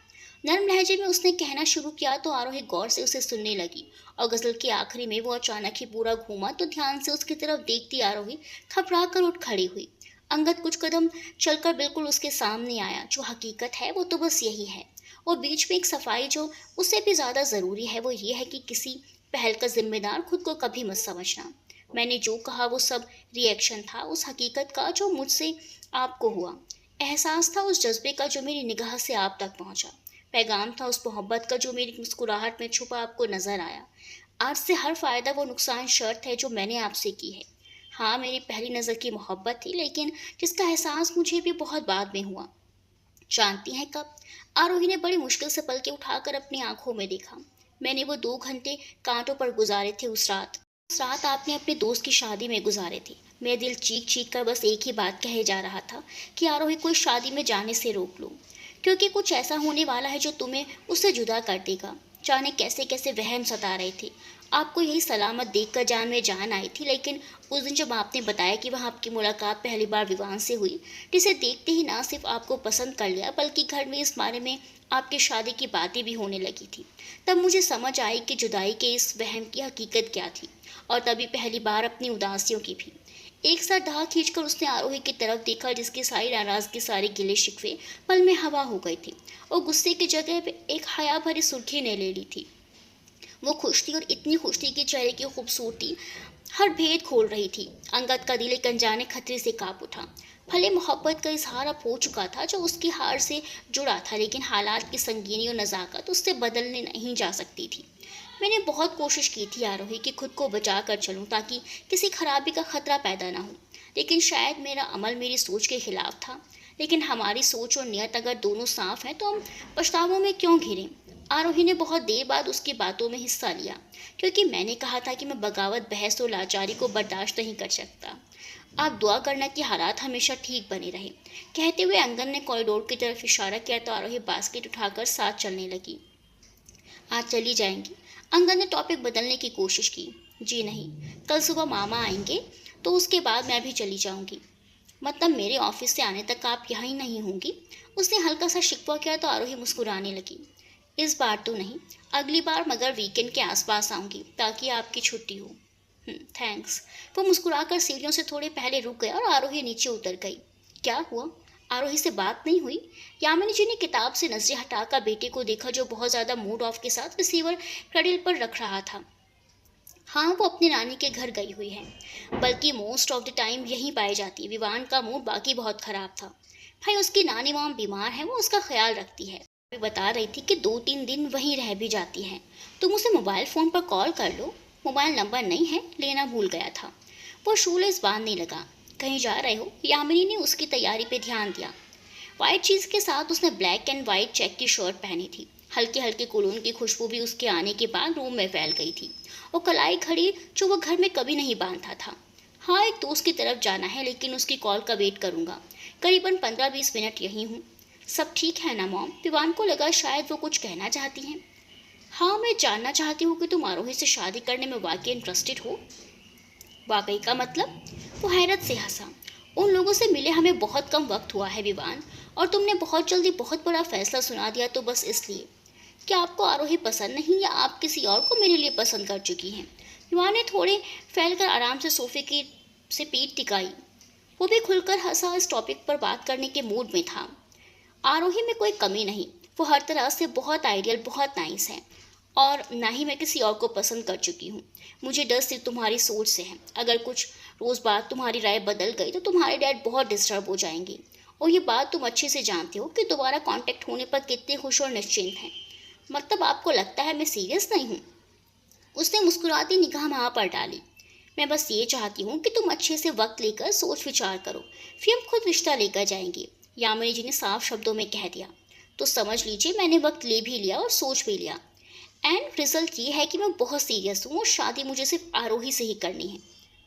A: नरम लहजे में उसने कहना शुरू किया तो आरोही गौर से उसे सुनने लगी, और गजल के आखिरी में वो अचानक ही पूरा घूमा तो ध्यान से उसकी तरफ देखती आरोही घबरा कर उठ खड़ी हुई। अंगद कुछ कदम चलकर बिल्कुल उसके सामने आया। जो हकीकत है वो तो बस यही है, और बीच में एक सफाई जो उससे भी ज़्यादा ज़रूरी है, वो ये है कि किसी पहल का जिम्मेदार खुद को कभी मत समझना। मैंने जो कहा वो सब रिएक्शन था उस हकीकत का जो मुझसे आपको हुआ। एहसास था उस जज्बे का जो मेरी निगाह से आप तक पहुंचा। पैगाम था उस मोहब्बत का जो मेरी मुस्कुराहट में छुपा आपको नजर आया। आज से हर फायदा वो नुकसान शर्त है जो मैंने आपसे की है। हाँ, मेरी पहली नज़र की मोहब्बत थी, लेकिन जिसका एहसास मुझे भी बहुत बाद में हुआ। जानती हैं कब? आरोही ने बड़ी मुश्किल से पलकें उठाकर अपनी आंखों में देखा। मैंने वो 2 घंटे कांटों पर गुजारे थे उस रात आपने अपने दोस्त की शादी में गुजारे थे। मेरा दिल चीख चीख कर बस एक ही बात कहे जा रहा था कि आरोही कोई शादी में जाने से रोक लो, क्योंकि कुछ ऐसा होने वाला है जो तुम्हें उससे जुदा कर देगा। जाने कैसे कैसे वहम सता रहे थे। आपको यही सलामत देखकर जान में जान आई थी, लेकिन उस दिन जब आपने बताया कि वहाँ आपकी मुलाकात पहली बार विवान से हुई, जिसे देखते ही ना सिर्फ आपको पसंद कर लिया बल्कि घर में इस बारे में आपकी शादी की बातें भी होने लगी थी, तब मुझे समझ आई कि जुदाई के इस वहम की हकीकत क्या थी। और तभी पहली बार अपनी उदासियों की भी। एक साथ ढहा खींचकर उसने आरोही की तरफ देखा, जिसकी सारी नाराजगी, सारे गिले शिकवे पल में हवा हो गई थी, और गुस्से की जगह पे एक हया भरी सुर्खी ने ले ली थी। वो खुश थी, और इतनी खुश थी कि चेहरे की खूबसूरती हर भेद खोल रही थी। अंगद का दिल एक अनजाने खतरे से कांप उठा। भले मोहब्बत का इजहार अब हो चुका था जो उसकी हार से जुड़ा था, लेकिन हालात की संगीनी और नज़ाकत उससे बदलने नहीं जा सकती थी। मैंने बहुत कोशिश की थी आरोही कि खुद को बचा कर चलूं ताकि किसी खराबी का खतरा पैदा ना हो, लेकिन शायद मेरा अमल मेरी सोच के खिलाफ था। लेकिन हमारी सोच और नियत अगर दोनों साफ हैं तो हम पछतावों में क्यों घिरें? आरोही ने बहुत देर बाद उसकी बातों में हिस्सा लिया, क्योंकि मैंने कहा था कि मैं बगावत, बहस और लाचारी को बर्दाश्त नहीं कर सकता। आप दुआ करना कि हालात हमेशा ठीक बने रहे। कहते हुए अंगद ने कॉरिडोर की तरफ इशारा किया तो आरोही बास्केट उठाकर साथ चलने लगी। आज चली जाएंगी? अंगद ने टॉपिक बदलने की कोशिश की। जी नहीं, कल सुबह मामा आएंगे तो उसके बाद मैं भी चली जाऊंगी। मतलब मेरे ऑफिस से आने तक आप यहाँ ही नहीं होंगी? उसने हल्का सा शिकवा किया तो आरोही मुस्कुराने लगी। इस बार तो नहीं, अगली बार, मगर वीकेंड के आसपास आऊंगी ताकि आपकी छुट्टी हो। थैंक्स। वो मुस्कुराकर सीढ़ियों से थोड़े पहले रुक गया और आरोही नीचे उतर गई। क्या हुआ? आरोही से बात नहीं हुई? यामिनी जी ने किताब से नजरें हटाकर बेटे को देखा, जो बहुत ज़्यादा मूड ऑफ के साथ रिसीवर क्रडिल पर रख रहा था। हाँ, वो अपनी नानी के घर गई हुई है, बल्कि मोस्ट ऑफ द टाइम यहीं पाई जाती है। विवान का मूड बाकी बहुत ख़राब था। भाई, उसकी नानी मॉम बीमार है, वो उसका ख्याल रखती है। वो बता रही थी कि 2-3 दिन वहीं रह भी जाती है। तुम उसे मोबाइल फ़ोन पर कॉल कर लो। मोबाइल नंबर नहीं है, लेना भूल गया था। वो शूलेस बांधने लगा। कहीं जा रहे हो? यामिनी ने उसकी तैयारी पे ध्यान दिया। वाइट चीज़ के साथ उसने ब्लैक एंड वाइट चेक की शर्ट पहनी थी। हल्के हल्के कोलोन की खुशबू भी उसके आने के बाद रूम में फैल गई थी। और कलाई घड़ी जो वो घर में कभी नहीं बांधता था। हाँ, एक दोस्त की तरफ जाना है, लेकिन उसकी कॉल का वेट करूंगा। करीबन 15-20 मिनट यहीं हूँ। सब ठीक है ना मॉम? विवान को लगा शायद वो कुछ कहना चाहती हैं। हाँ, मैं जानना चाहती हूँ कि तुम आरोही से शादी करने में वाकई इंटरेस्टेड हो। वाकई का मतलब? वो हैरत से हंसा। उन लोगों से मिले हमें बहुत कम वक्त हुआ है विवान, और तुमने बहुत जल्दी बहुत बड़ा फैसला सुना दिया तो बस इसलिए। क्या आपको आरोही पसंद नहीं, या आप किसी और को मेरे लिए पसंद कर चुकी हैं? विवान ने थोड़े फैलकर आराम से सोफे की से पीठ टिकाई। वो भी खुलकर हंसा। इस टॉपिक पर बात करने के मूड में था। आरोही में कोई कमी नहीं, वो हर तरह से बहुत आइडियल, बहुत नाइस है। और ना ही मैं किसी और को पसंद कर चुकी हूँ। मुझे डर सिर्फ तुम्हारी सोच से है। अगर कुछ रोज़ बाद तुम्हारी राय बदल गई तो तुम्हारे डैड बहुत डिस्टर्ब हो जाएंगे। और ये बात तुम अच्छे से जानते हो कि दोबारा कांटेक्ट होने पर कितने खुश और निश्चिंत हैं। मतलब आपको लगता है मैं सीरियस नहीं हूँ? उसने मुस्कुराती निगाह वहाँ पर डाली। मैं बस ये चाहती हूँ कि तुम अच्छे से वक्त लेकर सोच विचार करो, फिर हम खुद रिश्ता लेकर जाएंगे। यामिनी जी ने साफ शब्दों में कह दिया। तो समझ लीजिए मैंने वक्त ले भी लिया और सोच भी लिया। एंड रिजल्ट ये है कि मैं बहुत सीरियस हूँ और शादी मुझे सिर्फ आरोही से ही करनी है।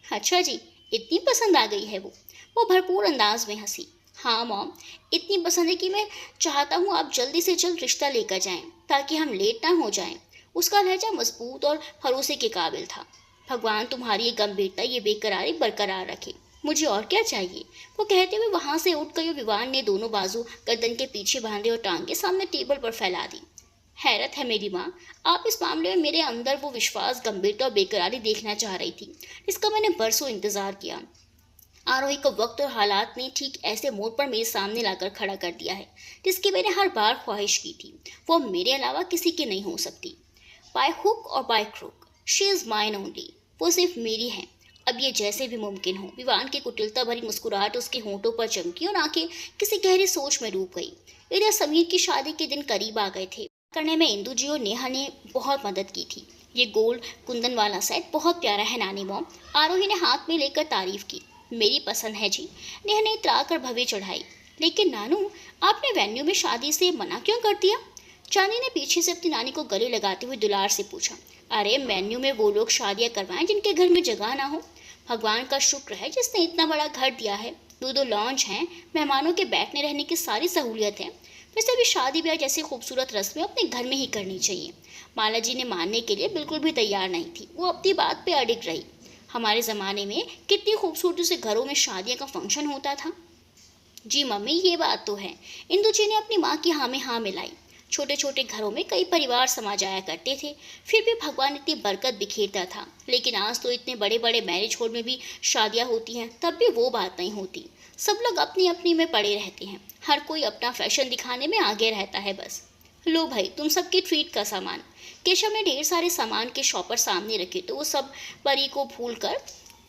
A: अच्छा जी, इतनी पसंद आ गई है वो भरपूर अंदाज में हंसी। हाँ मॉम, इतनी पसंद है कि मैं चाहता हूँ आप जल्दी से जल्द रिश्ता लेकर जाएं, ताकि हम लेट ना हो जाएं। उसका लहजा मजबूत और भरोसे के काबिल था। भगवान तुम्हारी ये गंभीरता, ये बेकरारी बरकरार रखे। मुझे और क्या चाहिए? वो कहते हुए वहां से उठ गई और विवान ने दोनों बाजू गर्दन के पीछे बांधे और टांगे सामने टेबल पर फैला दी। हैरत है मेरी माँ, आप इस मामले में मेरे अंदर वो विश्वास, गंभीरता और बेकरारी देखना चाह रही थी, जिसका मैंने बरसों इंतजार किया। आरोही को वक्त और हालात ने ठीक ऐसे मोड़ पर मेरे सामने लाकर खड़ा कर दिया है, जिसकी मैंने हर बार ख्वाहिश की थी। वो मेरे अलावा किसी की नहीं हो सकती। बाय हुक और by crook, she is mine only. वो सिर्फ मेरी है। अब ये जैसे भी मुमकिन हो। विवान की कुटिलता भरी मुस्कुराहट उसके होंठों पर चमकी और आंखें किसी गहरी सोच में डूब गई। इधर समीर की शादी के दिन करीब आ गए थे। करने में इंदु जी और नेहा ने बहुत मदद की थी। ये गोल्ड कुंदन वाला सेट बहुत प्यारा है नानी मॉम, आरोही ने हाथ में लेकर तारीफ की। मेरी पसंद है जी, नेहा ने इतरा कर भवे चढ़ाई। लेकिन नानू, आपने वेन्यू में शादी से मना क्यों कर दिया? चांदी ने पीछे से अपनी नानी को गले लगाते हुए दुलार से पूछा। अरे मेन्यू में वो लोग शादियां करवाएं जिनके घर में जगह ना हो। भगवान का शुक्र है जिसने इतना बड़ा घर दिया है। दो लॉन्च हैं, मेहमानों के बैठने रहने की सारी सहूलियत है। वैसे भी शादी ब्याह जैसी खूबसूरत रस्में अपने घर में ही करनी चाहिए। माला जी ने मानने के लिए बिल्कुल भी तैयार नहीं थी। वो अपनी बात पे अडिग रही। हमारे ज़माने में कितनी खूबसूरती से घरों में शादियों का फंक्शन होता था। जी मम्मी, ये बात तो है। इंदु जी ने अपनी माँ की हाँ में हाँ मिलाई। छोटे छोटे घरों में कई परिवार समा जाया करते थे, फिर भी भगवान इतनी बरकत बिखेरता था। लेकिन आज तो इतने बड़े बड़े मैरिज हॉल में भी शादियाँ होती हैं, तब भी वो बात नहीं होती। सब लोग अपनी अपनी में पड़े रहते हैं। हर कोई अपना फैशन दिखाने में आगे रहता है बस। लो भाई, तुम सबके ट्रीट का सामान। केशव ने ढेर सारे सामान के शॉपर सामने रखे तो वो सब परी को भूल कर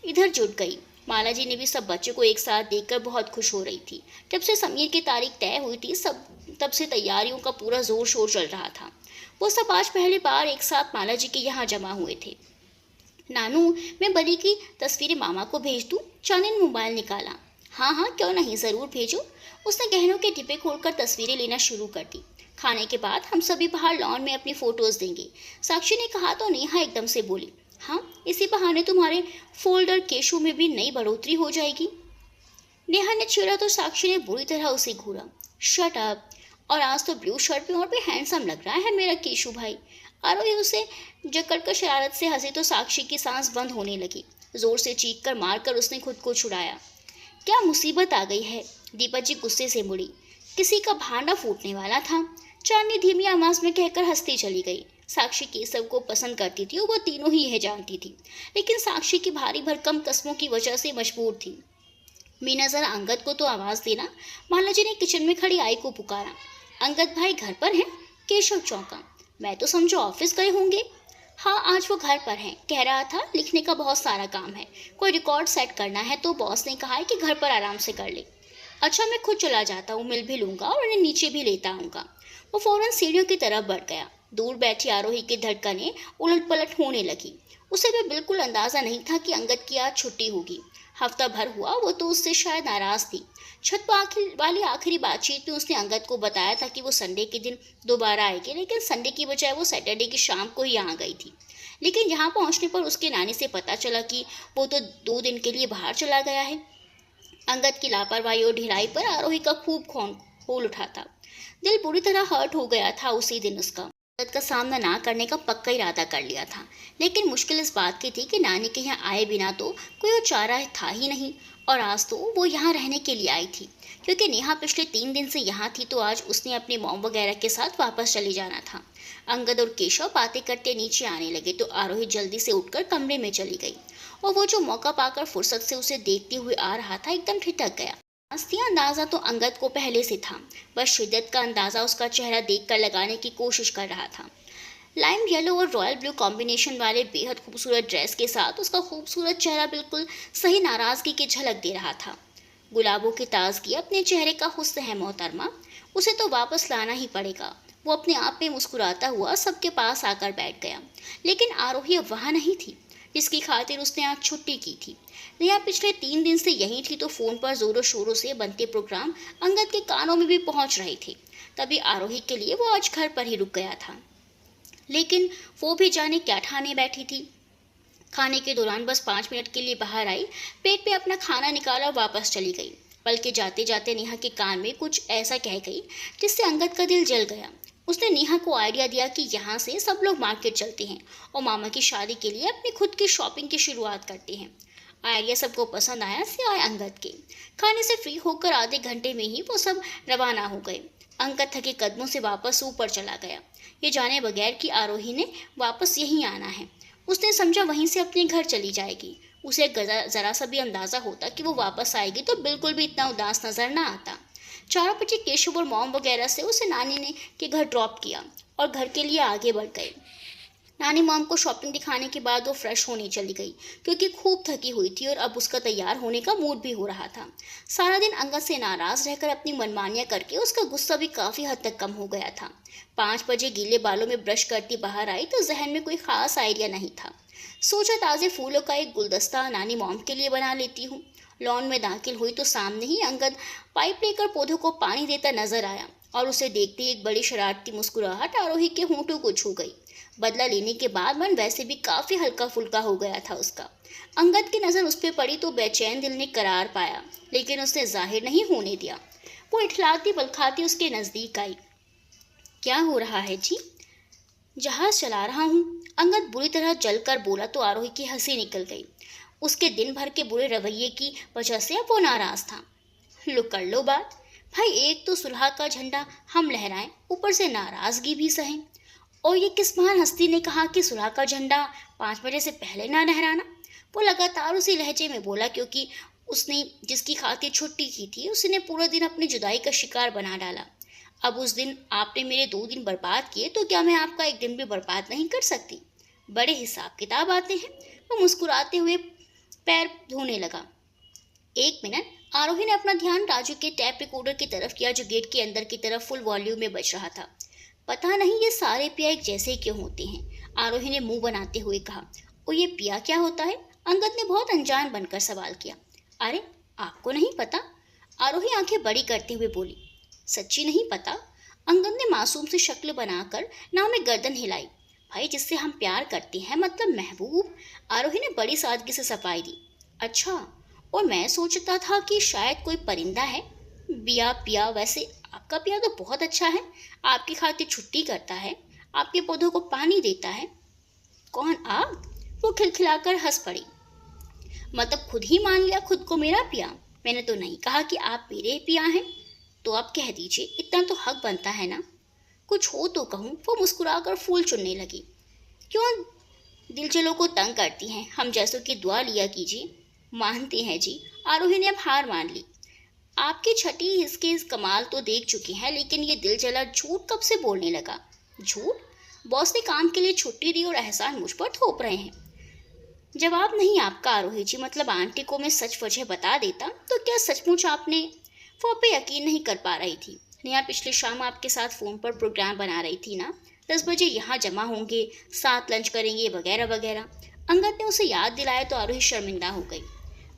A: इधर जुट गई। माला जी ने भी सब बच्चों को एक साथ देखकर बहुत खुश हो रही थी। जब से समीर की तारीख तय हुई थी तब से तैयारियों का पूरा जोर शोर चल रहा था। वो सब आज पहली बार एक साथ माला जी के यहाँ जमा हुए थे। नानू, मैं बली की तस्वीरें मामा को भेज दूँ? चांदी ने मोबाइल निकाला। हाँ हाँ, क्यों नहीं, ज़रूर भेजो। उसने गहनों के डिब्बे खोलकर तस्वीरें लेना शुरू कर दी। खाने के बाद हम सभी बाहर लॉन में अपनी फ़ोटोज़ देंगे, साक्षी ने कहा तो नेहा एकदम से बोली। हाँ, इसी बहाने तुम्हारे फोल्डर केशों में भी नई बढ़ोतरी हो जाएगी। नेहा ने छेड़ा तो साक्षी ने बुरी तरह उसे घूरा। Shut up. और आज तो ब्लू शर्ट में और भी हैंडसम लग रहा है मेरा केशु भाई। आरोही उसे जकड़कर शरारत से हंसी तो साक्षी की सांस बंद होने लगी। जोर से चीख कर मारकर उसने खुद को छुड़ाया। क्या मुसीबत आ गई है? दीपा जी गुस्से से मुड़ी। किसी का भांडा फूटने वाला था, चांदनी धीमी आवाज में कहकर हंसती चली गई। साक्षी केशव को पसंद करती थी और वो तीनों ही यह जानती थी, लेकिन साक्षी की भारी भरकम कस्मों की वजह से मजबूर थी। मीना, जरा अंगद को तो आवाज देना। माला जी ने किचन में खड़ी आई को पुकारा। अंगद भाई घर पर हैं? केशव चौंका। मैं तो समझो ऑफिस गए होंगे। हाँ, आज वो घर पर हैं, कह रहा था लिखने का बहुत सारा काम है, कोई रिकॉर्ड सेट करना है, तो बॉस ने कहा है कि घर पर आराम से कर ले। अच्छा, मैं खुद चला जाता हूँ, मिल भी लूंगा और उन्हें नीचे भी लेता आऊँगा। वो फौरन सीढ़ियों की तरफ बढ़ गया। दूर बैठी आरोही की धड़कनें उलट पलट होने लगी। उसे भी बिल्कुल अंदाजा नहीं था कि अंगद की आज छुट्टी होगी। हफ्ता भर हुआ वो तो उससे शायद नाराज थी। छत पर वाली आखिरी बातचीत में उसने अंगद को बताया था कि वो संडे के दिन दोबारा आएगी, लेकिन संडे की बजाय वो सैटरडे की शाम को ही यहाँ गई थी। लेकिन यहाँ पहुँचने पर उसके नानी से पता चला कि वो तो 2 दिन के लिए बाहर चला गया है। अंगद की लापरवाही और ढिलाई पर आरोही का खूब खोल उठा था। दिल बुरी तरह हर्ट हो गया था उसी दिन उसका। अंगद का सामना ना करने का पक्का इरादा कर लिया था, लेकिन मुश्किल इस बात की थी कि नानी के यहाँ आए बिना तो कोई और चारा था ही नहीं। और आज तो वो यहाँ रहने के लिए आई थी, क्योंकि नेहा पिछले 3 दिन से यहाँ थी, तो आज उसने अपनी मॉम वगैरह के साथ वापस चली जाना था। अंगद और केशव बातें करते नीचे आने लगे तो आरोही जल्दी से उठकर कमरे में चली गई, और वो जो मौका पाकर फुर्सत से उसे देखते हुए आ रहा था एकदम ठिठक गया। मस्ती अंदाजा तो अंगद को पहले से था, बस शिद्दत का अंदाजा उसका चेहरा देखकर लगाने की कोशिश कर रहा था। लाइम येलो और रॉयल ब्लू कॉम्बिनेशन वाले बेहद खूबसूरत ड्रेस के साथ उसका खूबसूरत चेहरा बिल्कुल सही नाराजगी की झलक दे रहा था। गुलाबों की ताजगी अपने चेहरे का हुस्न है मोहतरमा, उसे तो वापस लाना ही पड़ेगा। वो अपने आप में मुस्कुराता हुआ सबके पास आकर बैठ गया, लेकिन आरोही अब वहाँ नहीं थी जिसकी खातिर उसने आज छुट्टी की थी। नेहा पिछले 3 दिन से यहीं थी, तो फोन पर जोरों शोरों से बनते प्रोग्राम अंगद के कानों में भी पहुंच रहे थे। तभी आरोही के लिए वो आज घर पर ही रुक गया था, लेकिन वो भी जाने क्या ठाने बैठी थी। खाने के दौरान बस 5 मिनट के लिए बाहर आई, पेट पे अपना खाना निकाला और वापस चली गई। बल्कि जाते जाते नेहा के कान में कुछ ऐसा कह गई जिससे अंगद का दिल जल गया। उसने नेहा को आइडिया दिया कि यहाँ से सब लोग मार्केट चलते हैं और मामा की शादी के लिए अपनी खुद की शॉपिंग की शुरुआत करते हैं। आइडिया सबको पसंद आया, सिवाय अंगद के। खाने से फ्री होकर आधे घंटे में ही वो सब रवाना हो गए। अंगद थके कदमों से वापस ऊपर चला गया, ये जाने बगैर कि आरोही ने वापस यहीं आना है। उसने समझा वहीं से अपने घर चली जाएगी। उसे जरा सा भी अंदाजा होता कि वो वापस आएगी तो बिल्कुल भी इतना उदास नजर ना आता। 4 बजे केशव और मॉम वगैरह से उसे नानी ने के घर ड्रॉप किया और घर के लिए आगे बढ़ गए। नानी मॉम को शॉपिंग दिखाने के बाद वो फ्रेश होने चली गई, क्योंकि खूब थकी हुई थी और अब उसका तैयार होने का मूड भी हो रहा था। सारा दिन अंगद से नाराज रहकर अपनी मनमानियां करके उसका गुस्सा भी काफ़ी हद तक कम हो गया था। 5 बजे गीले बालों में ब्रश करती बाहर आई तो जहन में कोई ख़ास आइडिया नहीं था। सोचा ताज़े फूलों का एक गुलदस्ता नानी मॉम के लिए बना लेती हूँ। लॉन में दाखिल हुई तो सामने ही अंगद पाइप लेकर पौधों को पानी देता नजर आया, और उसे देखते ही एक बड़ी शरारती मुस्कुराहट आरोही के होंठों को छू गई। बदला लेने के बाद मन वैसे भी काफ़ी हल्का फुल्का हो गया था उसका। अंगद की नज़र उस पर पड़ी तो बेचैन दिल ने करार पाया, लेकिन उसने जाहिर नहीं होने दिया। वो इठलाती बलखाती उसके नज़दीक आई। क्या हो रहा है जी? जहाज चला रहा हूँ, अंगद बुरी तरह जलकर बोला तो आरोही की हंसी निकल गई। उसके दिन भर के बुरे रवैये की वजह से अब वो नाराज था। लो कर लो बात भाई, एक तो सुलह का झंडा हम लहराएं, ऊपर से नाराजगी भी सहें। और ये किस महान हस्ती ने कहा कि सुलह का झंडा 5 बजे से पहले ना लहराना? वो लगातार उसी लहजे में बोला, क्योंकि उसने जिसकी खातिर छुट्टी की थी उसने पूरा दिन अपनी जुदाई का शिकार बना डाला। अब उस दिन आपने मेरे 2 दिन बर्बाद किए, तो क्या मैं आपका एक दिन भी बर्बाद नहीं कर सकती? बड़े हिसाब किताब आते हैं। वो मुस्कुराते हुए पैर धोने लगा। 1 मिनट। आरोही ने अपना ध्यान राजू के टैप रिकॉर्डर की तरफ किया, जो गेट के अंदर की तरफ फुल वॉल्यूम में बज रहा था। पता नहीं ये सारे पिया एक जैसे क्यों होते हैं, आरोही ने मुंह बनाते हुए कहा। और ये पिया क्या होता है? अंगद ने बहुत अनजान बनकर सवाल किया। अरे आपको नहीं पता? आरोही आंखें बड़ी करते हुए बोली। सच्ची नहीं पता? अंगद ने मासूम सी शक्ल बनाकर नाव में गर्दन हिलाई। भाई जिससे हम प्यार करते हैं, मतलब महबूब। आरोही ने बड़ी सादगी से सफाई दी। अच्छा, और मैं सोचता था कि शायद कोई परिंदा है। बिया पिया, वैसे आपका पिया तो बहुत अच्छा है, आपकी खातिर छुट्टी करता है, आपके पौधों को पानी देता है। कौन आप? वो खिलखिलाकर हंस पड़ी। मतलब खुद ही मान लिया खुद को मेरा पिया? मैंने तो नहीं कहा कि आप मेरे पिया हैं। तो आप कह दीजिए, इतना तो हक बनता है ना। कुछ हो तो कहूँ। वो मुस्कुराकर फूल चुनने लगी। क्यों दिलचलों को तंग करती हैं, हम जैसों की दुआ लिया कीजिए। मानते हैं जी। आरोही ने अब हार मान ली। आपकी छठी इसके इस कमाल तो देख चुकी हैं, लेकिन ये दिल जला झूठ कब से बोलने लगा? झूठ? बॉस ने काम के लिए छुट्टी दी और एहसान मुझ पर थोप रहे हैं। जवाब नहीं आपका आरोही जी, मतलब आंटी को मैं सच वजह बता देता तो क्या सचमुच आपने? वो पे यकीन नहीं कर पा रही थी। नेहा पिछली शाम आपके साथ फ़ोन पर प्रोग्राम बना रही थी ना, 10 बजे यहाँ जमा होंगे, साथ लंच करेंगे वगैरह वगैरह। अंगद ने उसे याद दिलाया तो आरोही शर्मिंदा हो गई।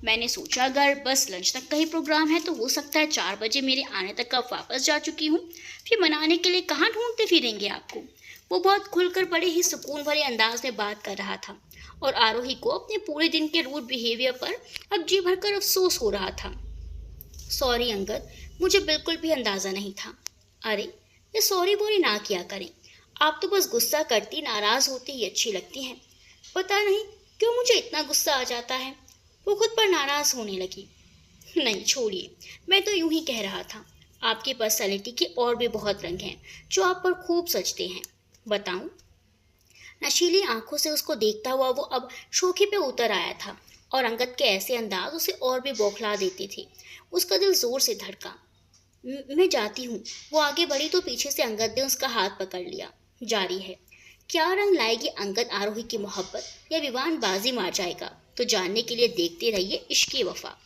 A: मैंने सोचा अगर बस लंच तक का ही प्रोग्राम है तो हो सकता है 4 बजे मेरे आने तक आप वापस जा चुकी हूँ। फिर मनाने के लिए कहाँ ढूंढते फिरेंगे आपको। वो बहुत खुलकर बड़े ही सुकून भरे अंदाज में बात कर रहा था और आरोही को अपने पूरे दिन के रूड बिहेवियर पर अब जी भरकर अफसोस हो रहा था। सॉरी अंगद, मुझे बिल्कुल भी अंदाज़ा नहीं था। अरे, ये सॉरी बोरी ना किया करें। आप तो बस गुस्सा करती नाराज़ होती ही अच्छी लगती हैं। पता नहीं क्यों मुझे इतना गुस्सा आ जाता है। वो खुद पर नाराज़ होने लगी। नहीं छोड़िए, मैं तो यूं ही कह रहा था। आपकी पर्सनैलिटी के और भी बहुत रंग हैं जो आप पर खूब सजते हैं। बताऊं? नशीली आंखों से उसको देखता हुआ वो अब शोखे पे उतर आया था और अंगद के ऐसे अंदाज उसे और भी बौखला देते थे। उसका दिल जोर से धड़का। मैं जाती हूँ। वो आगे बढ़ी तो पीछे से अंगद ने उसका हाथ पकड़ लिया। जारी है। क्या रंग लाएगी अंगद आरोही की मोहब्बत या विवान बाजी मार जाएगा, तो जानने के लिए देखते रहिए इश्क-ए-वफा।